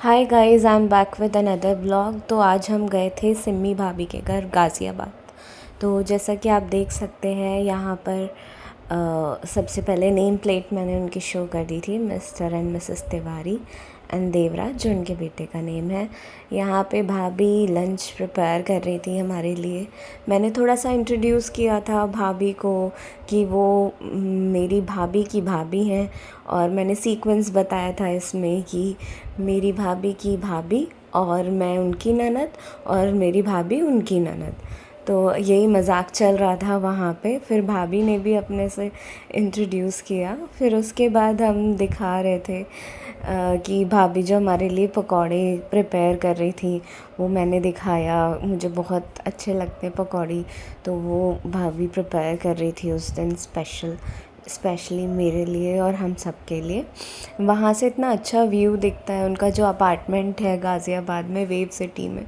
Hi guys, I am back with another blog. तो आज हम गए थे सिम्मी भाभी के घर गाज़ियाबाद। तो जैसा कि आप देख सकते हैं यहाँ पर सबसे पहले नेम प्लेट मैंने उनकी शो कर दी थी, mister and Mrs Tiwari and Devraj, जो उनके बेटे का नेम है। यहाँ पे भाभी लंच प्रिपेयर कर रही थी हमारे लिए। मैंने थोड़ा सा इंट्रोड्यूस किया था भाभी को कि वो मेरी भाभी की भाभी हैं, और मैंने सीक्वेंस बताया था इसमें कि मेरी भाभी की भाभी और मैं उनकी ननद और मेरी भाभी उनकी ननद। तो यही मज़ाक चल रहा था वहाँ पे। फिर भाभी ने भी अपने से इंट्रोड्यूस किया। फिर उसके बाद हम दिखा रहे थे कि भाभी जो हमारे लिए पकौड़े प्रिपेयर कर रही थी, वो मैंने दिखाया। मुझे बहुत अच्छे लगते हैं पकौड़ी, तो वो भाभी प्रिपेयर कर रही थी उस दिन स्पेशली मेरे लिए और हम सब के लिए। वहाँ से इतना अच्छा व्यू दिखता है। उनका जो अपार्टमेंट है गाज़ियाबाद में, वेव सिटी में,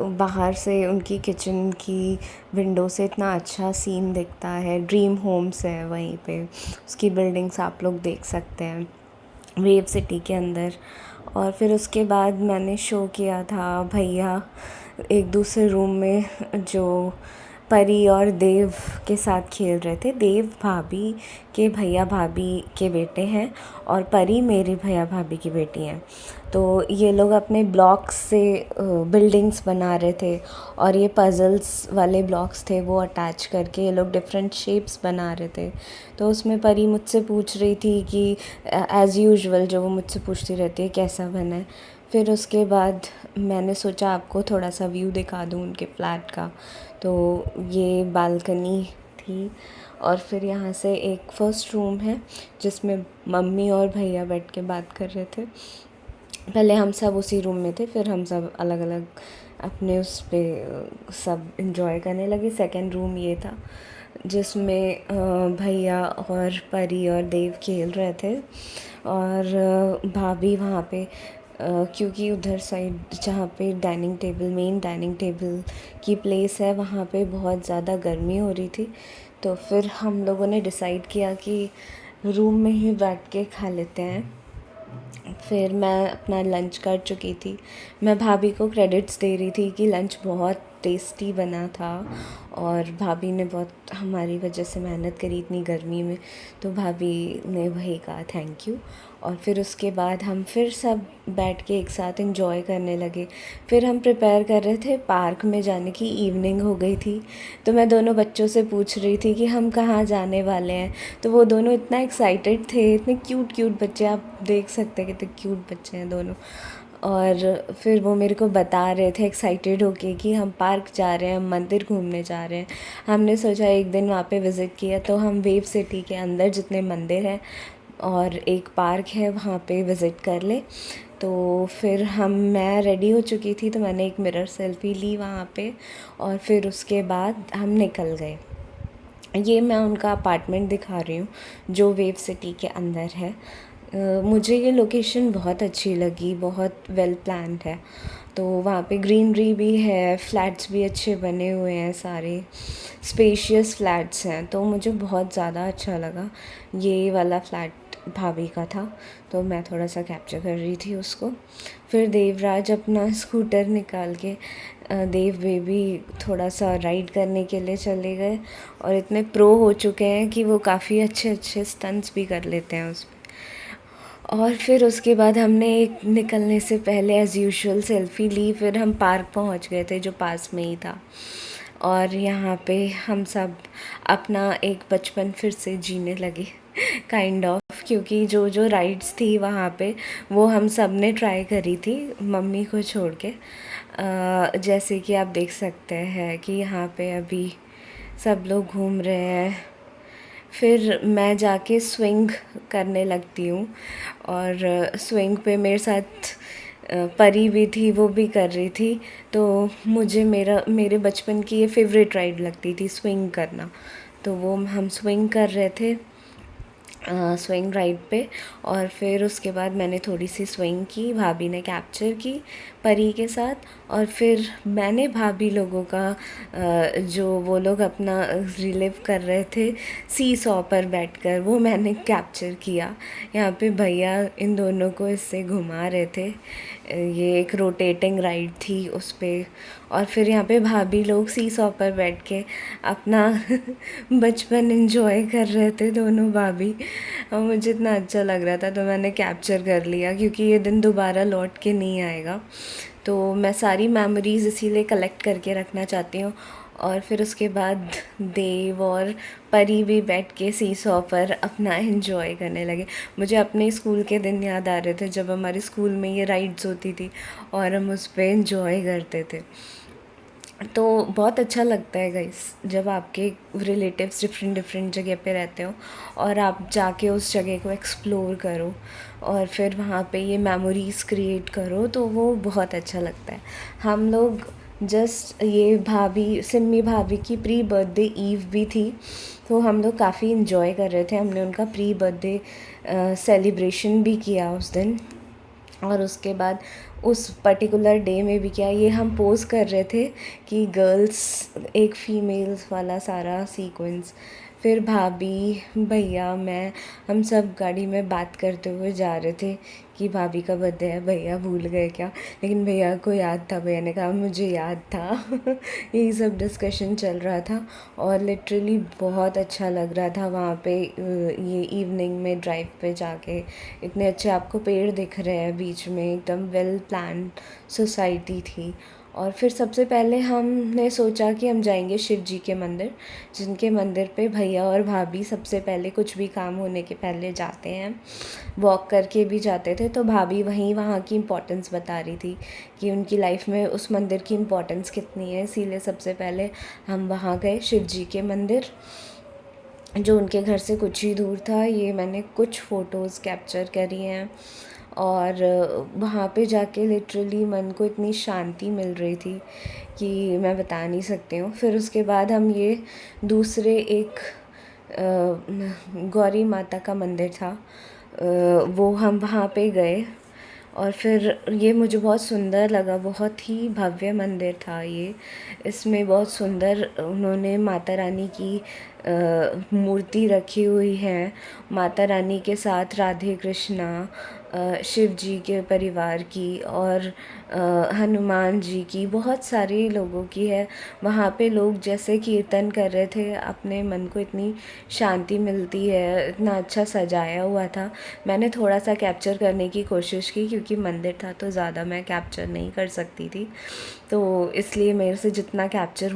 बाहर से उनकी किचन की विंडो से इतना अच्छा सीन दिखता है। ड्रीम होम्स है वहीं पे, उसकी बिल्डिंग्स आप लोग देख सकते हैं वेव सिटी के अंदर। और फिर उसके बाद मैंने शो किया था भैया एक दूसरे रूम में जो परी और देव के साथ खेल रहे थे। देव भाभी के भैया भाभी के बेटे हैं और परी मेरे भैया भाभी की बेटी हैं। तो ये लोग अपने ब्लॉक्स से बिल्डिंग्स बना रहे थे, और ये पज़ल्स वाले ब्लॉक्स थे, वो अटैच करके ये लोग डिफरेंट शेप्स बना रहे थे। तो उसमें परी मुझसे पूछ रही थी कि एज़ यूजुअल जो वो मुझसे पूछती रहती है कैसा बना है। फिर उसके बाद मैंने सोचा आपको थोड़ा सा व्यू दिखा दूँ उनके फ्लैट का। तो ये बालकनी थी, और फिर यहाँ से एक फ़र्स्ट रूम है जिसमें मम्मी और भैया बैठ के बात कर रहे थे। पहले हम सब उसी रूम में थे, फिर हम सब अलग अलग अपने उस पे सब इंजॉय करने लगे। सेकंड रूम ये था जिसमें भैया और परी और देव खेल रहे थे, और भाभी वहाँ पे क्योंकि उधर साइड जहाँ पे मेन डाइनिंग टेबल की प्लेस है, वहाँ पे बहुत ज़्यादा गर्मी हो रही थी। तो फिर हम लोगों ने डिसाइड किया कि रूम में ही बैठ के खा लेते हैं। फिर मैं अपना लंच कर चुकी थी। मैं भाभी को क्रेडिट्स दे रही थी कि लंच बहुत टेस्टी बना था, और भाभी ने बहुत हमारी वजह से मेहनत करी इतनी गर्मी में, तो भाभी ने वही कहा थैंक यू। और फिर उसके बाद हम फिर सब बैठ के एक साथ एंजॉय करने लगे। फिर हम प्रिपेयर कर रहे थे पार्क में जाने की। इवनिंग हो गई थी, तो मैं दोनों बच्चों से पूछ रही थी कि हम कहाँ जाने वाले हैं। तो वो दोनों इतना एक्साइटेड थे, इतने क्यूट क्यूट बच्चे, आप देख सकते हैं कितने क्यूट बच्चे हैं दोनों। और फिर वो मेरे को बता रहे थे एक्साइटेड होके कि हम पार्क जा रहे हैं, हम मंदिर घूमने जा रहे हैं। हमने सोचा एक दिन वहाँ पे विज़िट किया, तो हम वेव सिटी के अंदर जितने मंदिर हैं और एक पार्क है वहाँ पे विज़िट कर ले। तो फिर मैं रेडी हो चुकी थी, तो मैंने एक मिरर सेल्फ़ी ली वहाँ पे, और फिर उसके बाद हम निकल गए। ये मैं उनका अपार्टमेंट दिखा रही हूँ जो वेव सिटी के अंदर है। मुझे ये लोकेशन बहुत अच्छी लगी, बहुत वेल प्लान्ड है। तो वहाँ पे ग्रीनरी भी है, फ्लैट्स भी अच्छे बने हुए हैं, सारे स्पेशियस फ्लैट्स हैं, तो मुझे बहुत ज़्यादा अच्छा लगा। ये वाला फ्लैट भाभी का था, तो मैं थोड़ा सा कैप्चर कर रही थी उसको। फिर देवराज अपना स्कूटर निकाल के देव बेबी थोड़ा सा राइड करने के लिए चले गए, और इतने प्रो हो चुके हैं कि वो काफ़ी अच्छे अच्छे स्टंट्स भी कर लेते हैं उस पे। और फिर उसके बाद हमने एक निकलने से पहले एज़ यूजुअल सेल्फ़ी ली। फिर हम पार्क पहुंच गए थे जो पास में ही था, और यहाँ पे हम सब अपना एक बचपन फिर से जीने लगे काइंड ऑफ, क्योंकि जो जो राइड्स थी वहाँ पे वो हम सब ने ट्राई करी थी मम्मी को छोड़ के। जैसे कि आप देख सकते हैं कि यहाँ पे अभी सब लोग घूम रहे हैं। फिर मैं जाके स्विंग करने लगती हूँ, और स्विंग पे मेरे साथ परी भी थी, वो भी कर रही थी। तो मुझे मेरे बचपन की ये फेवरेट राइड लगती थी स्विंग करना, तो वो हम स्विंग कर रहे थे। स्विंग राइड पे। और फिर उसके बाद मैंने थोड़ी सी स्विंग की, भाभी ने कैप्चर की परी के साथ। और फिर मैंने भाभी लोगों का जो वो लोग अपना रिलीव कर रहे थे सी सॉ पर बैठकर, वो मैंने कैप्चर किया। यहाँ पे भैया इन दोनों को इससे घुमा रहे थे। ये एक रोटेटिंग राइड थी उस पे। और फिर यहाँ पे भाभी लोग सी सॉ पर बैठ के अपना बचपन एंजॉय कर रहे थे दोनों भाभी। और मुझे इतना अच्छा लग रहा था तो मैंने कैप्चर कर लिया, क्योंकि ये दिन दोबारा लौट के नहीं आएगा। तो मैं सारी मेमोरीज़ इसीलिए कलेक्ट करके रखना चाहती हूँ। और फिर उसके बाद देव और परी भी बैठ के सी सॉ पर अपना एंजॉय करने लगे। मुझे अपने स्कूल के दिन याद आ रहे थे जब हमारे स्कूल में ये राइड्स होती थी और हम उस पर एंजॉय करते थे। तो बहुत अच्छा लगता है गाइस जब आपके रिलेटिव्स डिफरेंट डिफरेंट जगह पे रहते हो और आप जाके उस जगह को एक्सप्लोर करो और फिर वहाँ पे ये मेमोरीज़ क्रिएट करो, तो वो बहुत अच्छा लगता है। हम लोग जस्ट ये भाभी सिमी भाभी की प्री बर्थडे ईव भी थी, तो हम लोग काफ़ी इन्जॉय कर रहे थे। हमने उनका प्री बर्थडे सेलिब्रेशन भी किया उस दिन। और उसके बाद उस पर्टिकुलर डे में भी क्या, ये हम पोज़ कर रहे थे कि गर्ल्स एक फ़ीमेल्स वाला सारा सीक्वेंस। फिर भाभी भैया मैं हम सब गाड़ी में बात करते हुए जा रहे थे कि भाभी का बर्थडे है, भैया भूल गए क्या। लेकिन भैया को याद था, भैया ने कहा मुझे याद था। यही सब डिस्कशन चल रहा था और लिटरली बहुत अच्छा लग रहा था वहाँ पे ये इवनिंग में ड्राइव पे जाके। इतने अच्छे आपको पेड़ दिख रहे हैं बीच में, एकदम वेल प्लान्ड सोसाइटी थी। और फिर सबसे पहले हमने सोचा कि हम जाएंगे शिव जी के मंदिर, जिनके मंदिर पे भैया और भाभी सबसे पहले कुछ भी काम होने के पहले जाते हैं, वॉक करके भी जाते थे। तो भाभी वहाँ की इम्पोर्टेंस बता रही थी कि उनकी लाइफ में उस मंदिर की इम्पोर्टेंस कितनी है, इसीलिए सबसे पहले हम वहाँ गए शिव जी के मंदिर, जो उनके घर से कुछ ही दूर था। ये मैंने कुछ फ़ोटोज़ कैप्चर करी हैं और वहाँ पे जाके लिटरली मन को इतनी शांति मिल रही थी कि मैं बता नहीं सकती हूँ। फिर उसके बाद हम ये दूसरे एक गौरी माता का मंदिर था, वो हम वहाँ पे गए। और फिर ये मुझे बहुत सुंदर लगा, बहुत ही भव्य मंदिर था ये। इसमें बहुत सुंदर उन्होंने माता रानी की मूर्ति रखी हुई है। माता रानी के साथ राधे कृष्णा, शिव जी के परिवार की और हनुमान जी की, बहुत सारे लोगों की है। वहाँ पे लोग जैसे कीर्तन कर रहे थे, अपने मन को इतनी शांति मिलती है, इतना अच्छा सजाया हुआ था। मैंने थोड़ा सा कैप्चर करने की कोशिश की क्योंकि मंदिर था तो ज़्यादा मैं कैप्चर नहीं कर सकती थी, तो इसलिए मेरे से जितना कैप्चर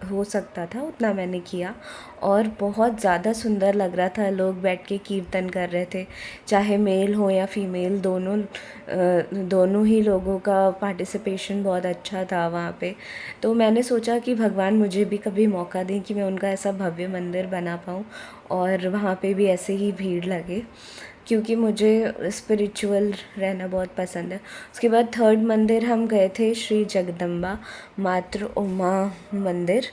हो सकता था उतना मैंने किया। और बहुत ज़्यादा सुंदर लग रहा था, लोग बैठ के कीर्तन कर रहे थे, चाहे मेल हो या फीमेल, दोनों ही लोगों का पार्टिसिपेशन बहुत अच्छा था वहाँ पे। तो मैंने सोचा कि भगवान मुझे भी कभी मौका दें कि मैं उनका ऐसा भव्य मंदिर बना पाऊँ और वहाँ पे भी ऐसे ही भीड़ लगे, क्योंकि मुझे स्पिरिचुअल रहना बहुत पसंद है। उसके बाद थर्ड मंदिर हम गए थे श्री जगदम्बा मातृ उमा मंदिर,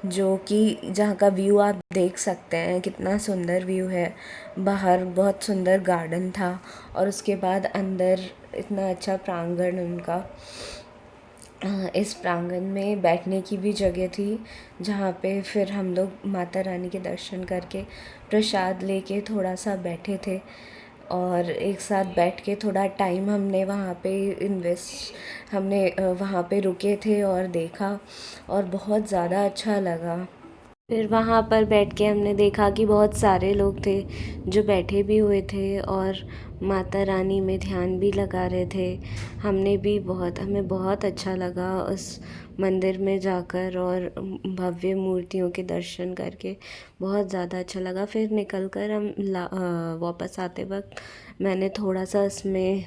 जो कि जहाँ का व्यू आप देख सकते हैं, कितना सुंदर व्यू है। बाहर बहुत सुंदर गार्डन था और उसके बाद अंदर इतना अच्छा प्रांगण उनका। इस प्रांगण में बैठने की भी जगह थी, जहाँ पे फिर हम लोग माता रानी के दर्शन करके प्रसाद लेके थोड़ा सा बैठे थे और एक साथ बैठ के थोड़ा टाइम हमने वहाँ पे हमने वहाँ पे रुके थे और देखा और बहुत ज़्यादा अच्छा लगा। फिर वहाँ पर बैठ के हमने देखा कि बहुत सारे लोग थे जो बैठे भी हुए थे और माता रानी में ध्यान भी लगा रहे थे। हमें बहुत अच्छा लगा उस मंदिर में जाकर और भव्य मूर्तियों के दर्शन करके बहुत ज़्यादा अच्छा लगा। फिर निकल कर हम वापस आते वक्त मैंने थोड़ा सा इसमें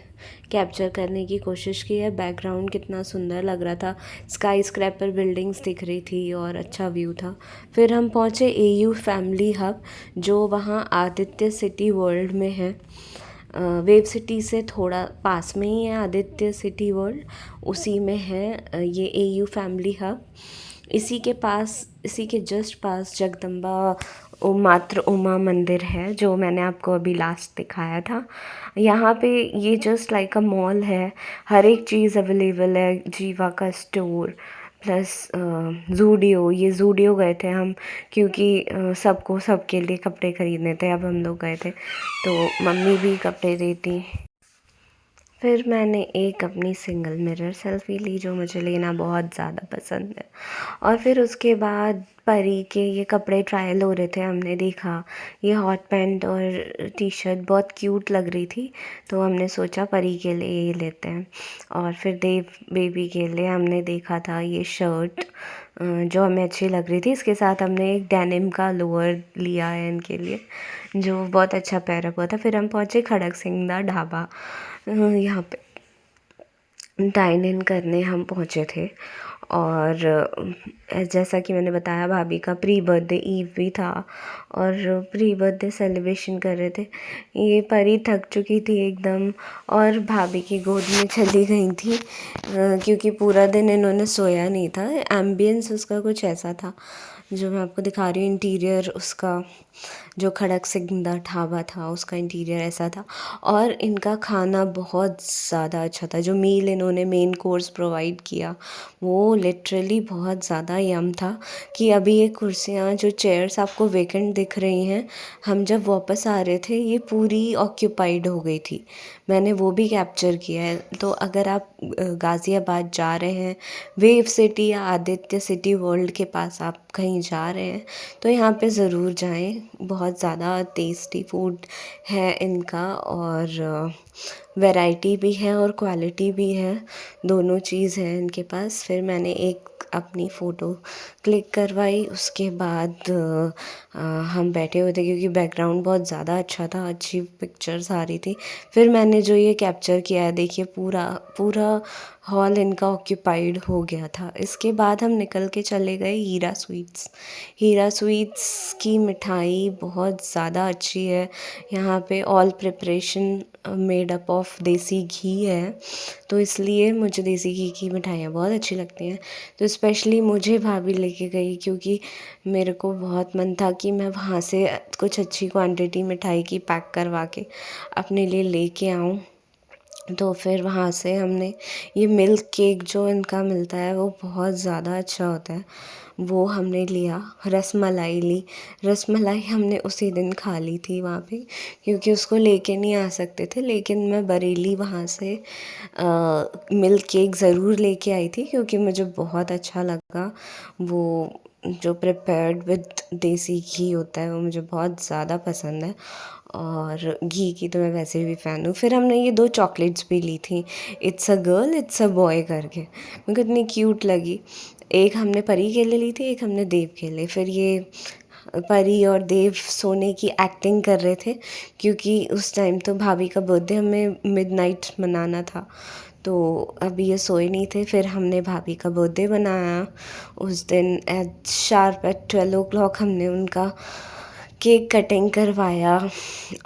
कैप्चर करने की कोशिश की है। बैकग्राउंड कितना सुंदर लग रहा था, स्काई स्क्रैपर बिल्डिंग्स दिख रही थी और अच्छा व्यू था। फिर हम पहुँचे एयू फैमिली हब, जो वहाँ आदित्य सिटी वर्ल्ड में है। वेव सिटी से थोड़ा पास में ही है आदित्य सिटी वर्ल्ड, उसी में है ये एयू फैमिली हब। इसी के जस्ट पास जगदम्बा मात्र उमा मंदिर है, जो मैंने आपको अभी लास्ट दिखाया था। यहाँ पे ये जस्ट लाइक अ मॉल है, हर एक चीज़ अवेलेबल है। जीवा का स्टोर प्लस ज़ूडियो, ये ज़ूडियो गए थे हम क्योंकि सबको सबके लिए कपड़े ख़रीदने थे। अब हम लोग गए थे तो मम्मी भी कपड़े देती। फिर मैंने एक अपनी सिंगल मिरर सेल्फ़ी ली, जो मुझे लेना बहुत ज़्यादा पसंद है। और फिर उसके बाद परी के ये कपड़े ट्रायल हो रहे थे, हमने देखा ये हॉट पैंट और टी शर्ट बहुत क्यूट लग रही थी, तो हमने सोचा परी के लिए ये लेते हैं। और फिर देव बेबी के लिए हमने देखा था ये शर्ट, जो हमें अच्छी लग रही थी। इसके साथ हमने एक डेनिम का लोअर लिया है इनके लिए, जो बहुत अच्छा पैरअप हुआ था। फिर हम पहुँचे खड़क सिंगदा ढाबा, यहाँ पे डाइन इन करने हम पहुँचे थे। और जैसा कि मैंने बताया, भाभी का प्री बर्थडे ईव भी था और प्री बर्थडे सेलिब्रेशन कर रहे थे। ये परी थक चुकी थी एकदम और भाभी की गोद में चली गई थी, क्योंकि पूरा दिन इन्होंने सोया नहीं था। एम्बियंस उसका कुछ ऐसा था, जो मैं आपको दिखा रही हूँ। इंटीरियर उसका, जो खड़क सिंगदा ढाबा था, उसका इंटीरियर ऐसा था। और इनका खाना बहुत ज़्यादा अच्छा था। जो मील इन्होंने मेन कोर्स प्रोवाइड किया, वो लिटरली बहुत ज़्यादा यम था। कि अभी ये कुर्सियाँ, जो चेयर्स आपको वेकेंट दिख रही हैं, हम जब वापस आ रहे थे ये पूरी ऑक्यूपाइड हो गई थी। मैंने वो भी कैप्चर किया है। तो अगर आप गाज़ियाबाद जा रहे हैं, वेव सिटी या आदित्य सिटी वर्ल्ड के पास आप कहीं जा रहे हैं, तो यहाँ पे ज़रूर जाएं। बहुत ज़्यादा टेस्टी फूड है इनका, और वैरायटी भी है और क्वालिटी भी है, दोनों चीज़ है इनके पास। फिर मैंने एक अपनी फ़ोटो क्लिक करवाई। उसके बाद हम बैठे हुए थे क्योंकि बैकग्राउंड बहुत ज़्यादा अच्छा था, अच्छी पिक्चर्स आ रही थी। फिर मैंने जो ये कैप्चर किया है, देखिए पूरा पूरा हॉल इनका ऑक्यूपाइड हो गया था। इसके बाद हम निकल के चले गए हीरा स्वीट्स। हीरा स्वीट्स की मिठाई बहुत ज़्यादा अच्छी है। यहाँ पे all preparation made up of देसी घी है, तो इसलिए मुझे देसी घी की मिठाइयाँ बहुत अच्छी लगती हैं। तो स्पेशली मुझे भाभी लेके गई, क्योंकि मेरे को बहुत मन था कि मैं वहाँ से कुछ अच्छी क्वांटिटी मिठाई की पैक करवा के अपने लिए लेके आऊँ। तो फिर वहाँ से हमने ये मिल्क केक जो इनका मिलता है, वो बहुत ज़्यादा अच्छा होता है, वो हमने लिया। रसमलाई ली, रसमलाई हमने उसी दिन खा ली थी वहाँ पे, क्योंकि उसको लेके नहीं आ सकते थे। लेकिन मैं बरेली वहाँ से मिल्क केक ज़रूर लेके आई थी, क्योंकि मुझे बहुत अच्छा लगा। वो जो प्रिपेयर्ड विद देसी घी होता है, वो मुझे बहुत ज़्यादा पसंद है। और घी की तो मैं वैसे भी फ़ैन हूँ। फिर हमने ये 2 चॉकलेट्स भी ली थी, it's a girl it's a boy करके, मेरे को इतनी क्यूट लगी। एक हमने परी के लिए ली थी, एक हमने देव के लिए। फिर ये परी और देव सोने की एक्टिंग कर रहे थे, क्योंकि उस टाइम तो भाभी का बर्थडे हमें मिडनाइट मनाना था, तो अभी ये सोए नहीं थे। फिर हमने भाभी का बर्थडे मनाया उस दिन एट शार्प एट 12 o'clock। हमने उनका केक कटिंग करवाया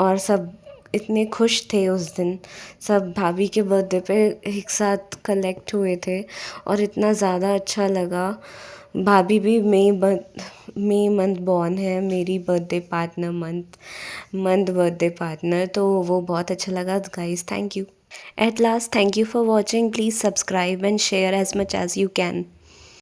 और सब इतने खुश थे उस दिन। सब भाभी के बर्थडे पे एक साथ कलेक्ट हुए थे और इतना ज़्यादा अच्छा लगा। भाभी भी मई मंथ बॉर्न है, मेरी birthday partner month birthday partner, तो वो बहुत अच्छा लगा। Guys, thank you. At last, thank you for watching. Please subscribe and share as much as you can.